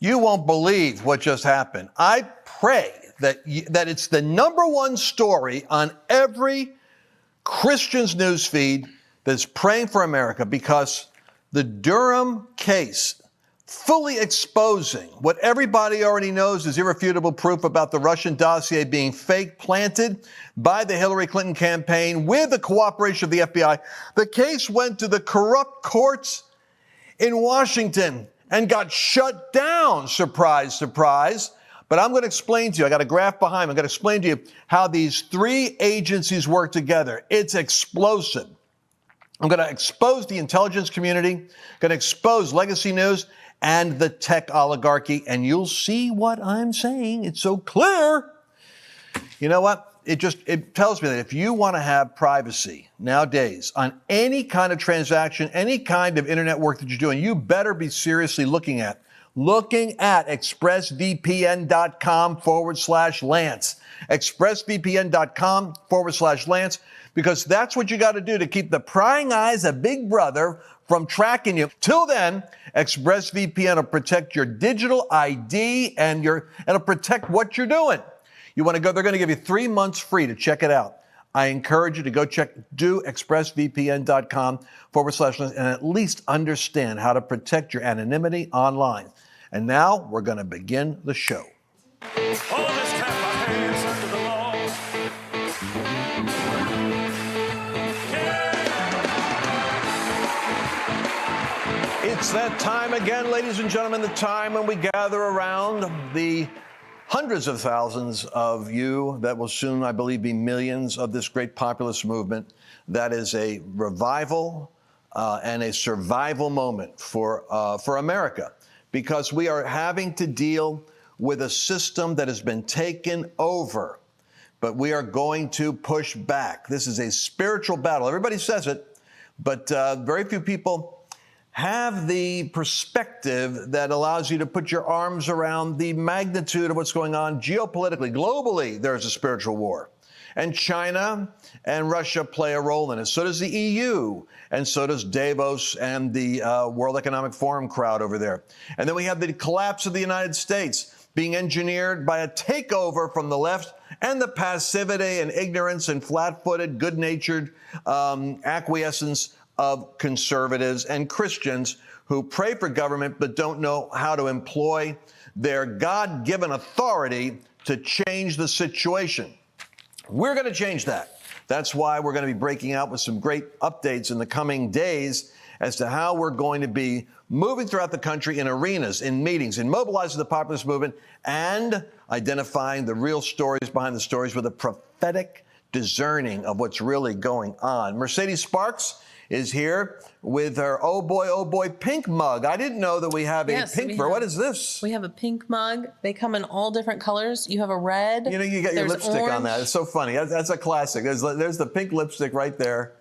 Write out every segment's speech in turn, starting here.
You won't believe what just happened. I pray that it's the #1 story on every Christian's newsfeed that's praying for America, because the Durham case, fully exposing what everybody already knows is irrefutable proof about the Russian dossier being fake, planted by the Hillary Clinton campaign with the cooperation of the FBI. The case went to the corrupt courts in Washington and got shut down. Surprise, surprise. But I'm going to explain to you, I got a graph behind me, I'm going to explain to you how these 3 agencies work together. It's explosive. I'm going to expose the intelligence community, going to expose legacy news and the tech oligarchy, and you'll see what I'm saying. It's so clear. You know what? It tells me that if you want to have privacy nowadays on any kind of transaction, any kind of internet work that you're doing, you better be seriously looking at expressvpn.com/Lance. expressvpn.com/Lance, because that's what you got to do to keep the prying eyes of Big Brother from tracking you. Till then, ExpressVPN will protect your digital ID and it'll protect what you're doing. You want to go, they're going to give you 3 months free to check it out. I encourage you to go do expressvpn.com/Lance and at least understand how to protect your anonymity online. And now we're going to begin the show. It's that time again, ladies and gentlemen, the time when we gather around the hundreds of thousands of you that will soon, I believe, be millions of this great populist movement. That is a revival and a survival moment for America, because we are having to deal with a system that has been taken over, but we are going to push back. This is a spiritual battle. Everybody says it, but very few people have the perspective that allows you to put your arms around the magnitude of what's going on geopolitically. Globally, there's a spiritual war. And China and Russia play a role in it. So does the EU, and so does Davos and the World Economic Forum crowd over there. And then we have the collapse of the United States being engineered by a takeover from the left, and the passivity and ignorance and flat-footed, good-natured acquiescence of conservatives and Christians who pray for government but don't know how to employ their God-given authority to change the situation. We're going to change that. That's why we're going to be breaking out with some great updates in the coming days as to how we're going to be moving throughout the country in arenas, in meetings, in mobilizing the populist movement, and identifying the real stories behind the stories with a prophetic discerning of what's really going on. Mercedes Sparks is here with her oh boy pink mug. I didn't know that we have a pink mug. What is this? We have a pink mug. They come in all different colors. You have a red. You know, you got your lipstick orange on that. It's so funny. That's a classic. There's the pink lipstick right there.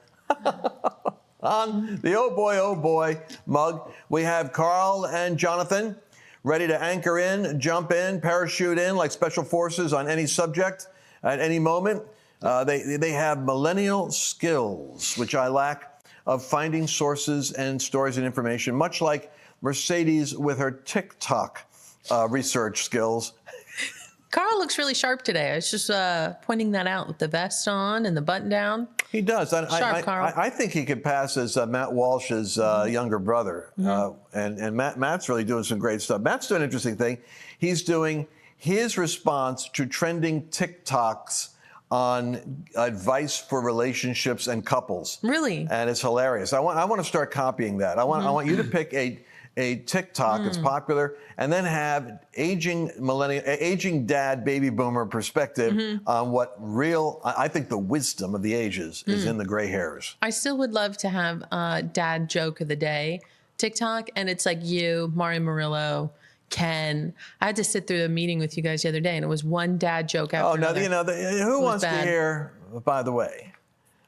On the oh boy mug, we have Carl and Jonathan ready to anchor in, jump in, parachute in like special forces on any subject at any moment. They have millennial skills, which I lack, of finding sources and stories and information, much like Mercedes with her TikTok research skills. Carl looks really sharp today. I was just pointing that out with the vest on and the button down. He does. Sharp, Carl. I think he could pass as Matt Walsh's younger brother. And Matt's really doing some great stuff. Matt's doing an interesting thing. He's doing his response to trending TikToks on advice for relationships and couples. Really? And it's hilarious. I want to start copying that. I want you to pick a TikTok that's popular, and then have aging dad, baby boomer perspective on what real, I think the wisdom of the ages is in the gray hairs. I still would love to have dad joke of the day TikTok, and it's like you, Mario Murillo, Ken. I had to sit through a meeting with you guys the other day, and it was one dad joke after another. You know, who wants to hear, by the way,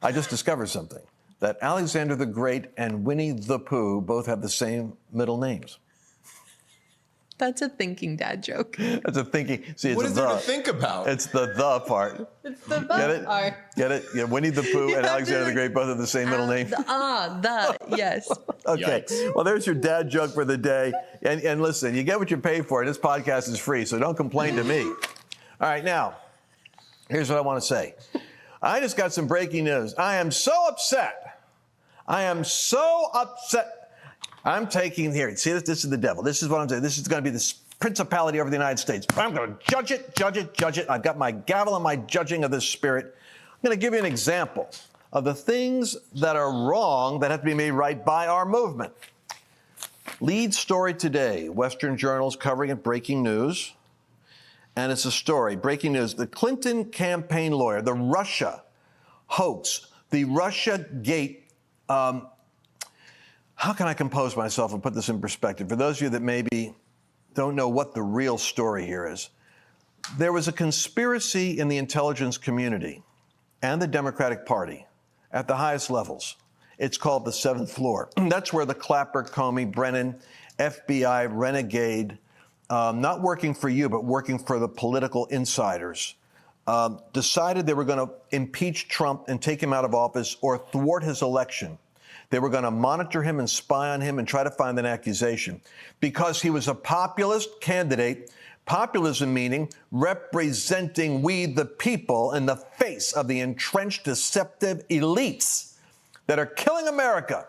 I just discovered something, that Alexander the Great and Winnie the Pooh both have the same middle names. That's a thinking dad joke. That's a thinking. See, it's What a is there to the. think about? It's the part. It's the Get it? part. Get it? Yeah, Winnie the Pooh You and have Alexander to- the Great both have the same middle name. Yes. Okay. Yikes. Well, there's your dad joke for the day. And listen, you get what you pay for. This podcast is free, so don't complain to me. All right, now, here's what I want to say. I just got some breaking news. I am so upset. I'm taking here. See, this is the devil. This is what I'm saying. This is going to be the principality over the United States. I'm going to judge it. I've got my gavel and my judging of this spirit. I'm going to give you an example of the things that are wrong that have to be made right by our movement. Lead story today, Western journals covering it, breaking news. And it's a story, breaking news. The Clinton campaign lawyer, the Russia hoax, the Russia gate. How can I compose myself and put this in perspective? For those of you that maybe don't know what the real story here is, there was a conspiracy in the intelligence community and the Democratic Party at the highest levels. It's called the seventh floor. That's where the Clapper, Comey, Brennan, FBI, renegade, not working for you, but working for the political insiders, decided they were going to impeach Trump and take him out of office or thwart his election. They were going to monitor him and spy on him and try to find an accusation because he was a populist candidate. Populism meaning representing we the people in the face of the entrenched deceptive elites that are killing America.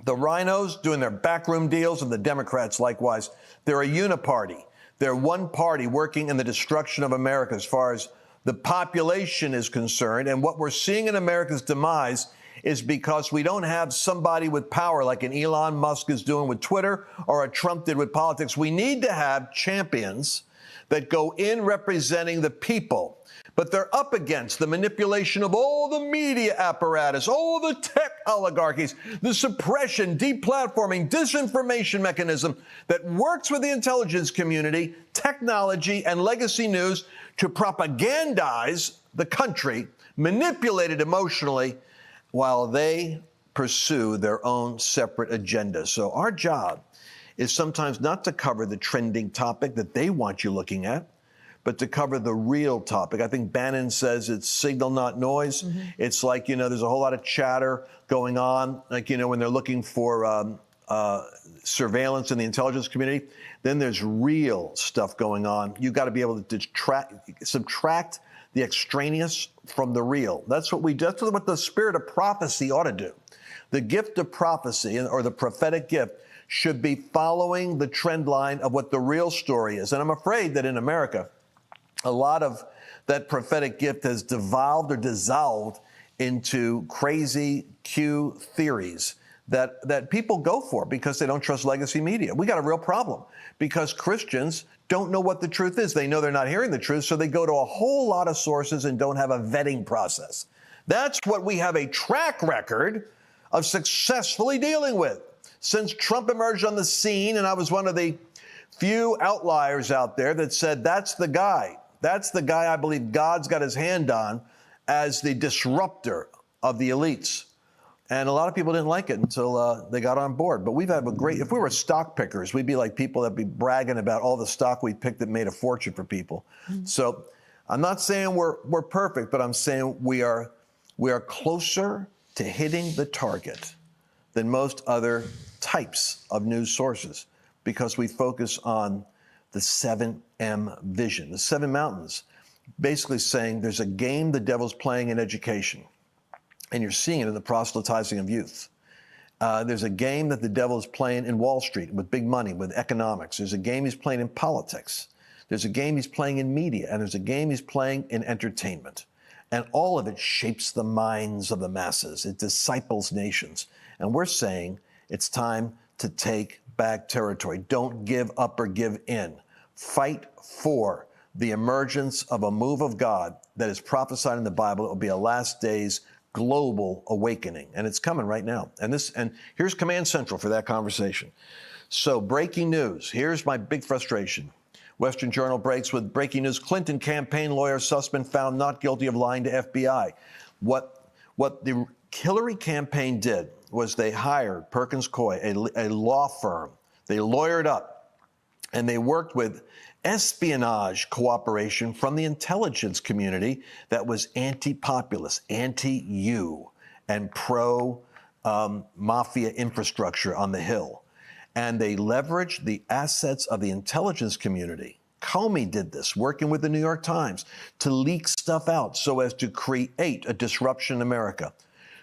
The rhinos doing their backroom deals and the Democrats likewise. They're a uniparty. They're one party working in the destruction of America as far as the population is concerned. And what we're seeing in America's demise is because we don't have somebody with power like an Elon Musk is doing with Twitter or a Trump did with politics. We need to have champions that go in representing the people. But they're up against the manipulation of all the media apparatus, all the tech oligarchies, the suppression, deplatforming, disinformation mechanism that works with the intelligence community, technology, and legacy news to propagandize the country, manipulate it emotionally, while they pursue their own separate agendas. So our job is sometimes not to cover the trending topic that they want you looking at, but to cover the real topic. I think Bannon says it's signal, not noise. Mm-hmm. It's like, there's a whole lot of chatter going on, like, when they're looking for surveillance in the intelligence community, then there's real stuff going on. You've got to be able to subtract the extraneous from the real. That's what the spirit of prophecy ought to do. The gift of prophecy, or the prophetic gift, should be following the trend line of what the real story is. And I'm afraid that in America, a lot of that prophetic gift has devolved or dissolved into crazy Q theories that people go for because they don't trust legacy media. We got a real problem because Christians don't know what the truth is. They know they're not hearing the truth, so they go to a whole lot of sources and don't have a vetting process. That's what we have a track record of successfully dealing with. Since Trump emerged on the scene, and I was one of the few outliers out there that said, that's the guy. That's the guy I believe God's got his hand on as the disruptor of the elites. And a lot of people didn't like it until they got on board. But we've had if we were stock pickers, we'd be like people that'd be bragging about all the stock we picked that made a fortune for people. Mm-hmm. So I'm not saying we're perfect, but I'm saying we are closer to hitting the target than most other types of news sources because we focus on the 7M vision, the 7 mountains, basically saying there's a game the devil's playing in education. And you're seeing it in the proselytizing of youth. There's a game that the devil is playing in Wall Street with big money, with economics. There's a game he's playing in politics. There's a game he's playing in media. And there's a game he's playing in entertainment. And all of it shapes the minds of the masses. It disciples nations. And we're saying it's time to take back territory. Don't give up or give in. Fight for the emergence of a move of God that is prophesied in the Bible. It will be a last days global awakening, and it's coming right now. And here's Command Central for that conversation. So, breaking news. Here's my big frustration. Western Journal breaks with breaking news. Clinton campaign lawyer Sussmann found not guilty of lying to FBI. What the Hillary campaign did was they hired Perkins Coie, a law firm. They lawyered up and they worked with espionage cooperation from the intelligence community that was anti-populist, anti-you, and pro-mafia infrastructure on the Hill. And they leveraged the assets of the intelligence community. Commey did this, working with the New York Times, to leak stuff out so as to create a disruption in America,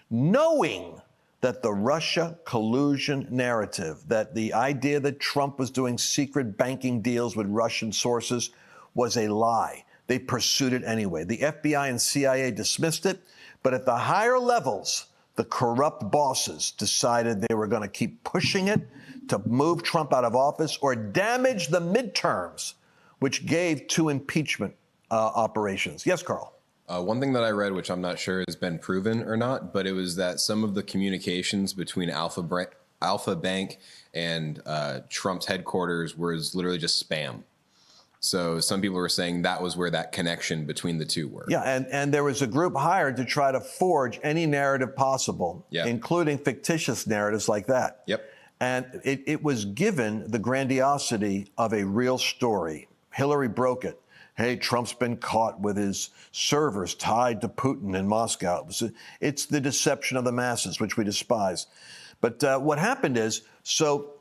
knowing that the Russia collusion narrative, that the idea that Trump was doing secret banking deals with Russian sources was a lie. They pursued it anyway. The FBI and CIA dismissed it, but at the higher levels, the corrupt bosses decided they were going to keep pushing it to move Trump out of office or damage the midterms, which gave 2 impeachment operations. Yes, Carl. One thing that I read, which I'm not sure has been proven or not, but it was that some of the communications between Alpha Bank and Trump's headquarters was literally just spam. So some people were saying that was where that connection between the two were. Yeah, and there was a group hired to try to forge any narrative possible, including fictitious narratives like that. Yep. And it was given the grandiosity of a real story. Hillary broke it. Hey, Trump's been caught with his servers tied to Putin in Moscow. It's the deception of the masses, which we despise. But what happened is, so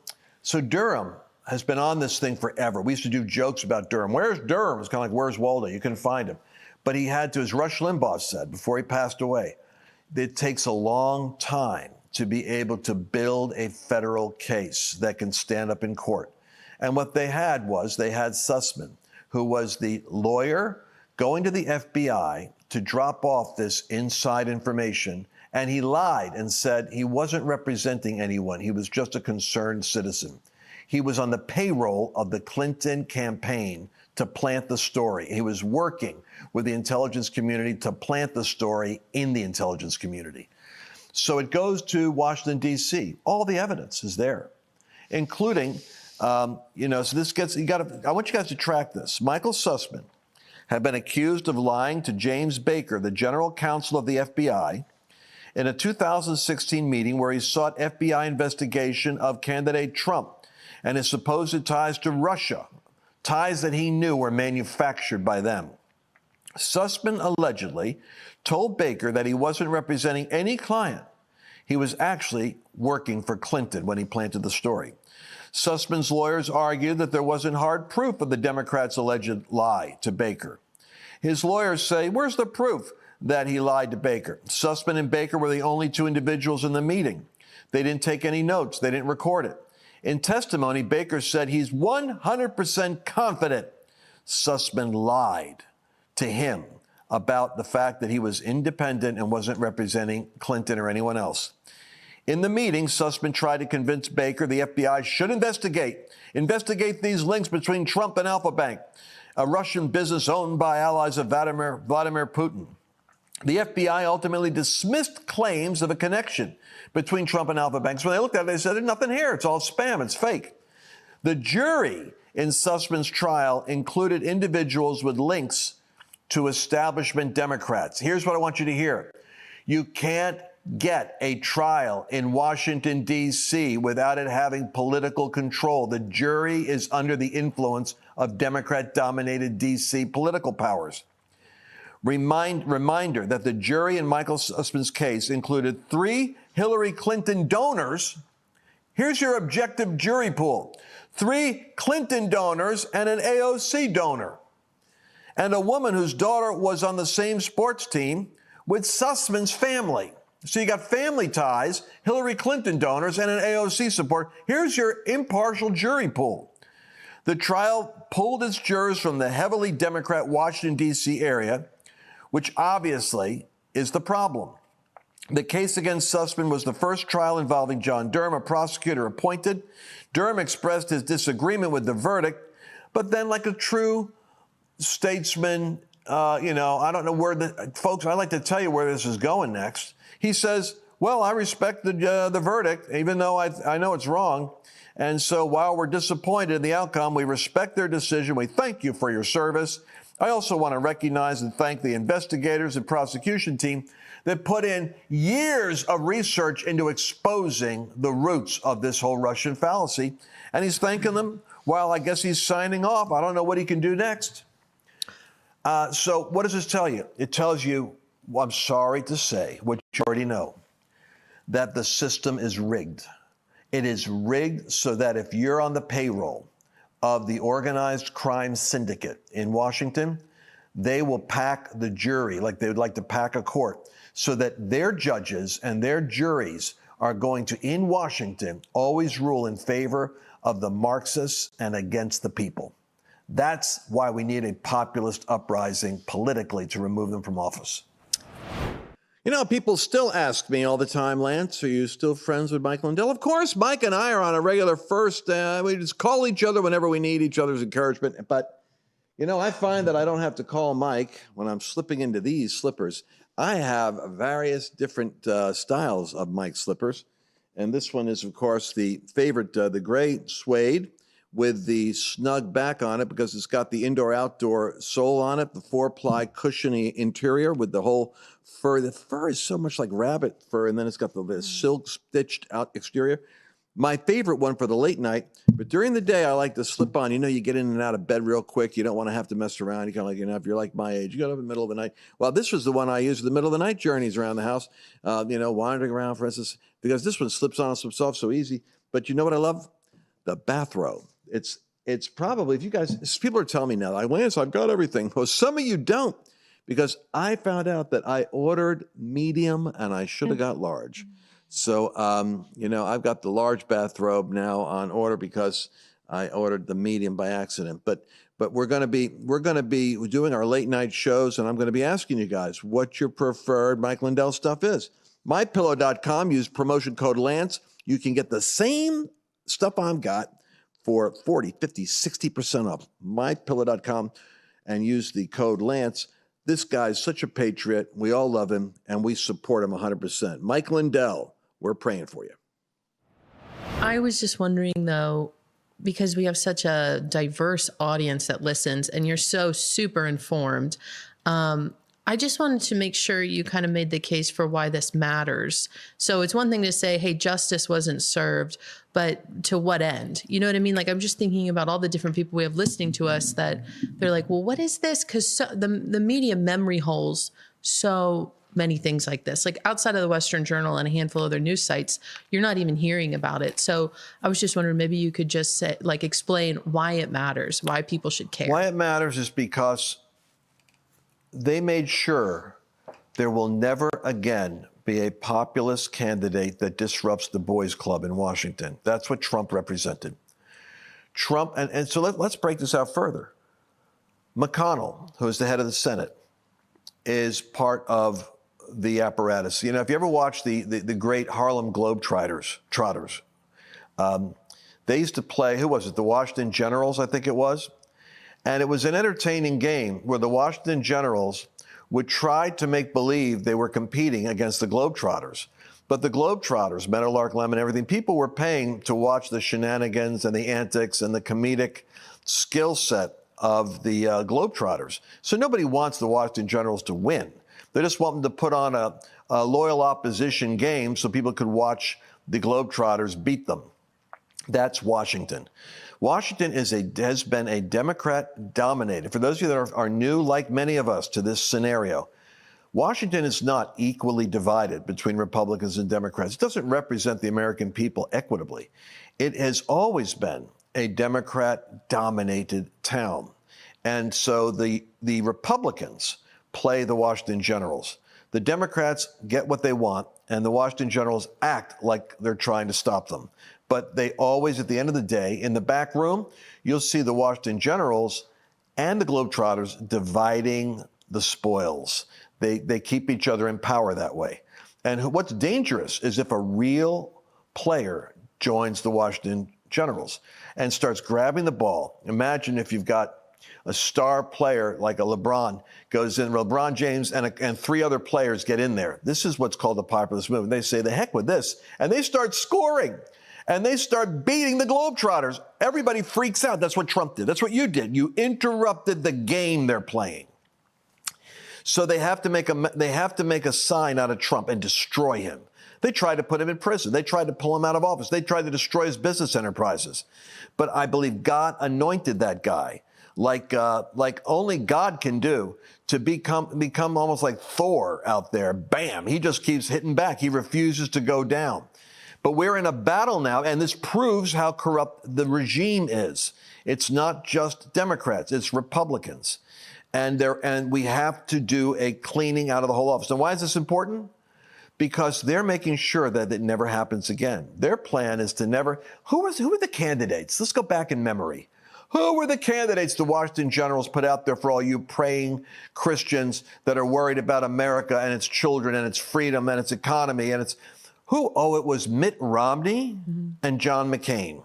Durham has been on this thing forever. We used to do jokes about Durham. Where's Durham? It's kind of like, where's Waldo? You couldn't find him. But he had to, as Rush Limbaugh said before he passed away, it takes a long time to be able to build a federal case that can stand up in court. And what they had Sussmann, who was the lawyer going to the FBI to drop off this inside information. And he lied and said he wasn't representing anyone. He was just a concerned citizen. He was on the payroll of the Clinton campaign to plant the story. He was working with the intelligence community to plant the story in the intelligence community. So it goes to Washington, D.C. All the evidence is there, including so this gets, I want you guys to track this. Michael Sussmann had been accused of lying to James Baker, the general counsel of the FBI, in a 2016 meeting where he sought FBI investigation of candidate Trump and his supposed ties to Russia, ties that he knew were manufactured by them. Sussmann allegedly told Baker that he wasn't representing any client. He was actually working for Clinton when he planted the story. Sussmann's lawyers argued that there wasn't hard proof of the Democrats' alleged lie to Baker. His lawyers say, where's the proof that he lied to Baker? Sussmann and Baker were the only 2 individuals in the meeting. They didn't take any notes. They didn't record it. In testimony, Baker said he's 100% confident Sussmann lied to him about the fact that he was independent and wasn't representing Clinton or anyone else. In the meeting, Sussmann tried to convince Baker the FBI should investigate these links between Trump and Alpha Bank, a Russian business owned by allies of Vladimir Putin. The FBI ultimately dismissed claims of a connection between Trump and Alpha Bank. So when they looked at it, they said, there's nothing here. It's all spam. It's fake. The jury in Sussmann's trial included individuals with links to establishment Democrats. Here's what I want you to hear. You can't get a trial in Washington, D.C. without it having political control. The jury is under the influence of Democrat-dominated D.C. political powers. Reminder that the jury in Michael Sussmann's case included 3 Hillary Clinton donors. Here's your objective jury pool. 3 Clinton donors and an AOC donor. And a woman whose daughter was on the same sports team with Sussmann's family. So you got family ties, Hillary Clinton donors, and an AOC support. Here's your impartial jury pool. The trial pulled its jurors from the heavily Democrat Washington, D.C. area, which obviously is the problem. The case against Sussmann was the first trial involving John Durham, a prosecutor appointed. Durham expressed his disagreement with the verdict, but then like a true statesman, I don't know where folks, I'd like to tell you where this is going next. He says, well, I respect the verdict, even though I know it's wrong. And so while we're disappointed in the outcome, we respect their decision. We thank you for your service. I also want to recognize and thank the investigators and prosecution team that put in years of research into exposing the roots of this whole Russian fallacy. And he's thanking them Well, I guess he's signing off. I don't know what he can do next. So what does this tell you? It tells you, well, I'm sorry to say, what you already know, that the system is rigged. It is rigged so that if you're on the payroll of the organized crime syndicate in Washington, they will pack the jury like they would like to pack a court, so that their judges and their juries are going to, in Washington, always rule in favor of the Marxists and against the people. That's why we need a populist uprising politically to remove them from office. You know, people still ask me all the time, Lance, are you still friends with Michael Lindell? Of course, Mike and I are on a regular first. We just call each other whenever we need each other's encouragement. But, you know, I find that I don't have to call Mike when I'm slipping into these slippers. I have various different styles of Mike slippers. And this one is, of course, the favorite, the gray suede with the snug back on it because it's got the indoor-outdoor sole on it, the 4-ply cushiony interior with the whole fur. The fur is so much like rabbit fur, and then it's got the silk stitched out exterior. My favorite one for the late night, but during the day I like to slip on. You know, you get in and out of bed real quick. You don't want to have to mess around. You kind of like, you know, if you're like my age, you go up in the middle of the night. Well, this was the one I used in the middle of the night journeys around the house, you know, wandering around, for instance, because this one slips on and slips off so easy. But you know what I love? The bathrobe. It's probably, if you guys, people are telling me now, like, Lance, I've got everything. Well, some of you don't, because I found out that I ordered medium and I should have got large. So, you know, I've got the large bathrobe now on order because I ordered the medium by accident. But we're going to be doing our late night shows, and I'm going to be asking you guys what your preferred Mike Lindell stuff is. MyPillow.com, use promotion code Lance. You can get the same stuff I've got for 40, 50, 60% off. MyPillow.com, and use the code Lance. This guy's such a patriot. We all love him, and we support him 100%. Mike Lindell, we're praying for you. I was just wondering, though, because we have such a diverse audience that listens, and you're so super informed, I just wanted to make sure you kind of made the case for why this matters. So it's one thing to say, hey, justice wasn't served, but to what end? You know what I mean? Like, I'm just thinking about all the different people we have listening to us that they're like, well, what is this? Because the media memory holes so many things like this. Like, outside of the Western Journal and a handful of other news sites, you're not even hearing about it. So I was just wondering, maybe you could just say, like, explain why it matters, why people should care. Why it matters is because they made sure there will never again be a populist candidate that disrupts the boys' club in Washington. That's what Trump represented. Trump, and so let's break this out further. McConnell, who is the head of the Senate, is part of the apparatus. You know, if you ever watch the great Harlem Globetrotters, they used to play, who was it? The Washington Generals, I think it was. And it was an entertaining game where the Washington Generals would try to make believe they were competing against the Globetrotters. But the Globetrotters, Meadowlark Lemon, everything, people were paying to watch the shenanigans and the antics and the comedic skill set of the Globetrotters. So nobody wants the Washington Generals to win. They just want them to put on a loyal opposition game so people could watch the Globetrotters beat them. That's Washington. Washington has been a Democrat-dominated. For those of you that are new, like many of us, to this scenario, Washington is not equally divided between Republicans and Democrats. It doesn't represent the American people equitably. It has always been a Democrat-dominated town. And so the Republicans play the Washington Generals. The Democrats get what they want, and the Washington Generals act like they're trying to stop them. But they always, at the end of the day, in the back room, you'll see the Washington Generals and the Globetrotters dividing the spoils. They keep each other in power that way. And what's dangerous is if a real player joins the Washington Generals and starts grabbing the ball. Imagine if you've got a star player like a LeBron goes in, LeBron James and three other players get in there. This is what's called the populist movement. They say, the heck with this. And they start scoring. And they start beating the Globetrotters. Everybody freaks out. That's what Trump did. That's what you did. You interrupted the game they're playing. So they have to make a sign out of Trump and destroy him. They tried to put him in prison. They tried to pull him out of office. They tried to destroy his business enterprises. But I believe God anointed that guy like only God can do, to become almost like Thor out there. Bam! He just keeps hitting back. He refuses to go down. But we're in a battle now, and this proves how corrupt the regime is. It's not just Democrats, it's Republicans. And we have to do a cleaning out of the whole office. And why is this important? Because they're making sure that it never happens again. Their plan is to never... Who were the candidates? Let's go back in memory. Who were the candidates the Washington Generals put out there for all you praying Christians that are worried about America and its children and its freedom and its economy and its... Who? Oh, it was Mitt Romney and John McCain.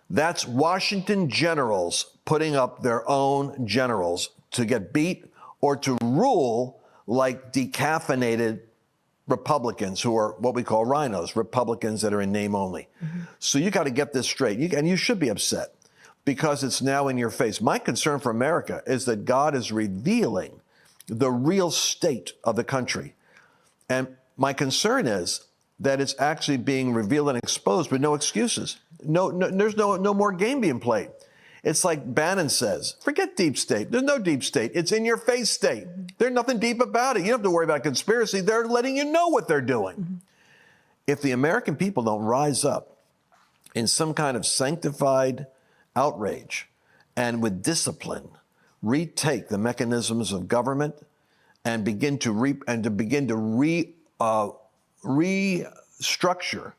That's Washington Generals putting up their own generals to get beat or to rule like decaffeinated Republicans who are what we call rhinos, Republicans that are in name only. So you got to get this straight. And you should be upset because it's now in your face. My concern for America is that God is revealing the real state of the country. And my concern is that it's actually being revealed and exposed with no excuses. There's no more game being played. It's like Bannon says, forget deep state. There's no deep state. It's in your face state. There's nothing deep about it. You don't have to worry about conspiracy. They're letting you know what they're doing. If the American people don't rise up in some kind of sanctified outrage and with discipline, retake the mechanisms of government and begin to restructure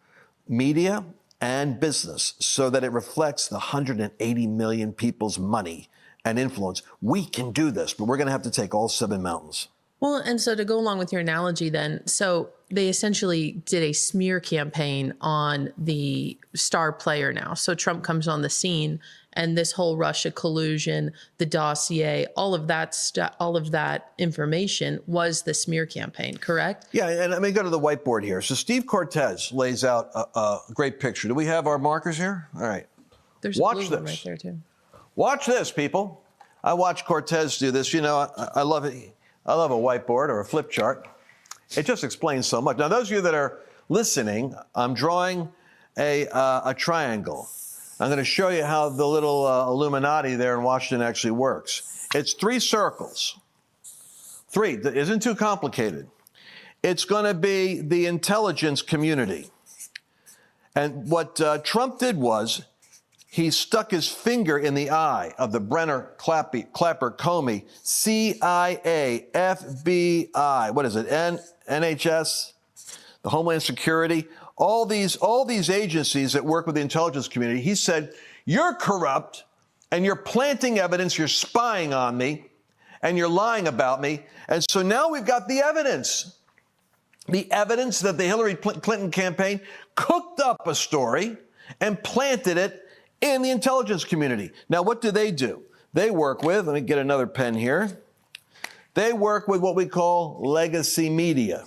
media and business so that it reflects the 180 million people's money and influence. We can do this, but we're going to have to take all 7 mountains. Well, and so to go along with your analogy then, so they essentially did a smear campaign on the star player now. So Trump comes on the scene and this whole Russia collusion, the dossier, all of that information was the smear campaign, correct? Yeah, and let me go to the whiteboard here. So Steve Cortez lays out a great picture. Do we have our markers here? All right. There's Watch a blue one this. right there too. Watch this, people. I watch Cortez do this. You know, I love it. I love a whiteboard or a flip chart. It just explains so much. Now, those of you that are listening, I'm drawing a triangle. I'm going to show you how the little Illuminati there in Washington actually works. It's 3 circles. 3. That isn't too complicated. It's going to be the intelligence community. And what Trump did was he stuck his finger in the eye of the Brenner, Clapper, Commey, CIA, FBI, what is it, NHS, the Homeland Security, all these agencies that work with the intelligence community. He said, you're corrupt and you're planting evidence, you're spying on me and you're lying about me. And so now we've got the evidence that the Hillary Clinton campaign cooked up a story and planted it in the intelligence community. Now, what do? They work with, let me get another pen here. They work with what we call legacy media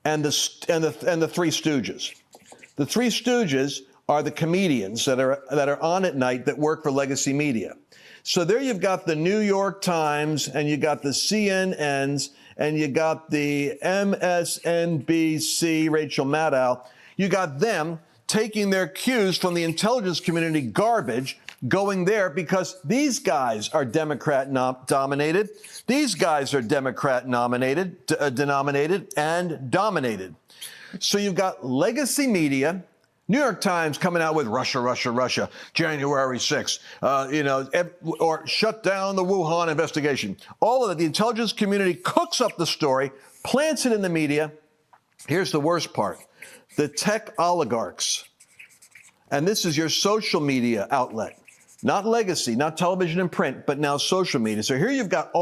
and the 3 Stooges. The 3 Stooges are the comedians that are on at night that work for legacy media. So there you've got the New York Times and you got the CNNs and you got the MSNBC, Rachel Maddow. You got them taking their cues from the intelligence community garbage, going there because these guys are Democrat dominated. These guys are Democrat denominated and dominated. So you've got legacy media, New York Times coming out with Russia, January 6th, or shut down the Wuhan investigation. All of that, the intelligence community cooks up the story, plants it in the media. Here's the worst part. The tech oligarchs, and this is your social media outlet, not legacy, not television and print, but now social media. So here you've got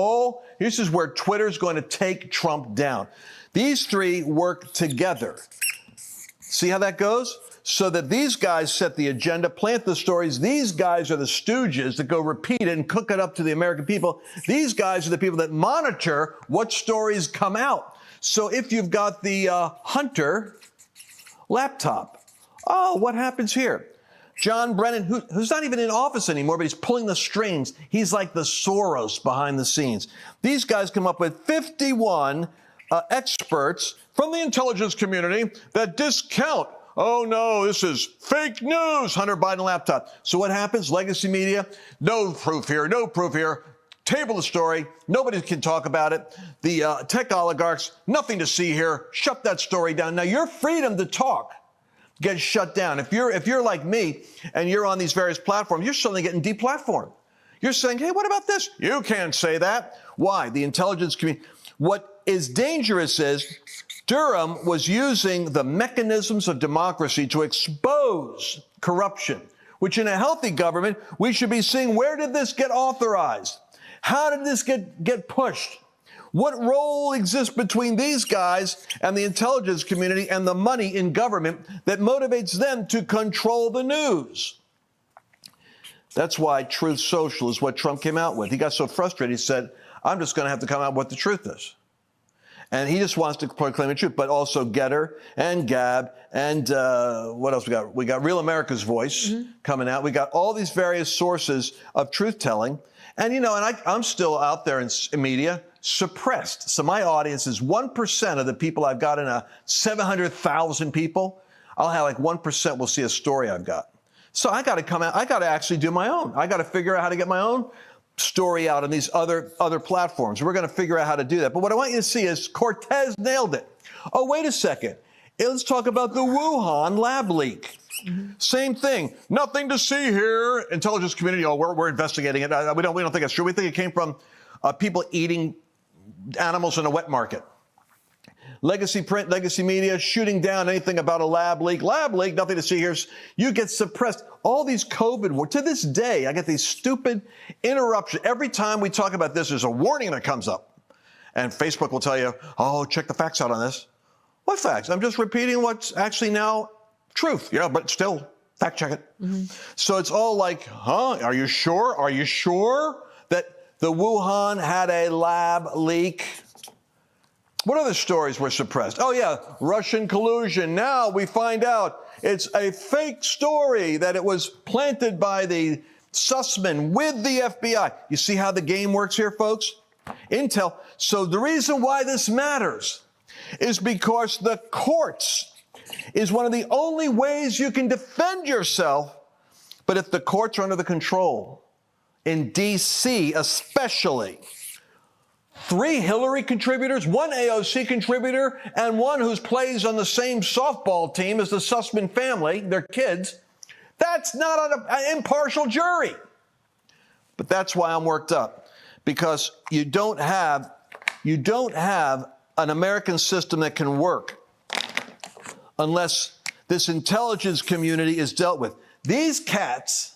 this is where Twitter's going to take Trump down. These 3 work together. See how that goes? So that these guys set the agenda, plant the stories. These guys are the stooges that go repeat it and cook it up to the American people. These guys are the people that monitor what stories come out. So if you've got the Hunter laptop, what happens here? John Brennan, who's not even in office anymore, but he's pulling the strings. He's like the Soros behind the scenes. These guys come up with 51 experts from the intelligence community that discount, oh no, this is fake news, Hunter Biden laptop. So what happens? Legacy media, no proof here, no proof here. Table the story. Nobody can talk about it. The tech oligarchs, nothing to see here. Shut that story down. Now, your freedom to talk gets shut down. If you're like me and you're on these various platforms, you're suddenly getting deplatformed. You're saying, hey, what about this? You can't say that. Why? The intelligence community. What is dangerous is Durham was using the mechanisms of democracy to expose corruption, which in a healthy government, we should be seeing, where did this get authorized? How did this get pushed? What role exists between these guys and the intelligence community and the money in government that motivates them to control the news? That's why Truth Social is what Trump came out with. He got so frustrated, he said, I'm just going to have to come out with what the truth is. And he just wants to proclaim the truth, but also Getter and Gab and what else we got? We got Real America's Voice coming out. We got all these various sources of truth-telling. And, you know, and I'm still out there in media suppressed. So my audience is 1% of the people I've got in a 700,000 people. I'll have like 1% will see a story I've got. So I got to come out. I got to actually do my own. I got to figure out how to get my own story out on these other platforms. We're going to figure out how to do that. But what I want you to see is Cortez nailed it. Oh, wait a second. Let's talk about the Wuhan lab leak. Same thing. Nothing to see here. Intelligence community. Oh, we're investigating it. We don't think it's true. We think it came from people eating animals in a wet market. Legacy print, legacy media, shooting down anything about a lab leak. Lab leak, nothing to see here. You get suppressed. All these COVID, to this day, I get these stupid interruptions. Every time we talk about this, there's a warning that comes up. And Facebook will tell you, oh, check the facts out on this. What facts? I'm just repeating what's actually now truth. Yeah, but still, fact check it. So it's all like, huh? Are you sure? Are you sure that the Wuhan had a lab leak? What other stories were suppressed? Oh, yeah, Russian collusion. Now we find out it's a fake story, that it was planted by the Sussmann with the FBI. You see how the game works here, folks? Intel. So the reason why this matters is because the courts is one of the only ways you can defend yourself. But if the courts are under the control, in D.C. especially, 3 Hillary contributors, 1 AOC contributor, and 1 who plays on the same softball team as the Sussmann family, their kids. That's not an impartial jury. But that's why I'm worked up, because you don't have an American system that can work unless this intelligence community is dealt with. These cats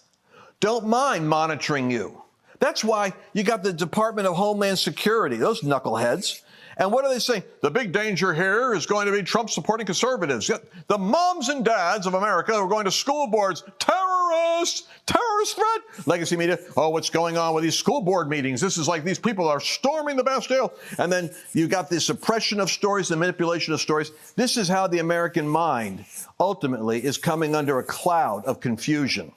don't mind monitoring you. That's why you got the Department of Homeland Security, those knuckleheads. And what are they saying? The big danger here is going to be Trump supporting conservatives. The moms and dads of America are going to school boards. Terrorist threat. Legacy media. Oh, what's going on with these school board meetings? This is like these people are storming the Bastille. And then you got the suppression of stories, the manipulation of stories. This is how the American mind ultimately is coming under a cloud of confusion,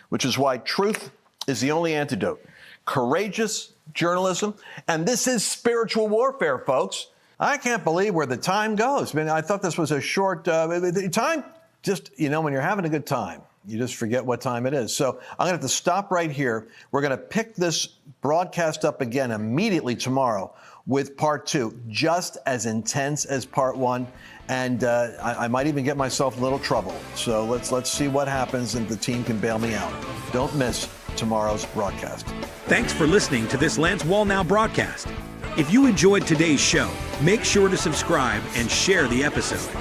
which is why truth is the only antidote. Courageous journalism. And this is spiritual warfare, folks. I can't believe where the time goes. I mean, I thought this was a short time. Just, you know, when you're having a good time, you just forget what time it is. So I'm going to have to stop right here. We're going to pick this broadcast up again immediately tomorrow with part 2, just as intense as part 1. And I might even get myself in a little trouble. So let's see what happens, and the team can bail me out. Don't miss tomorrow's broadcast. Thanks for listening to this Lance Wallnau broadcast. If you enjoyed today's show, make sure to subscribe and share the episode.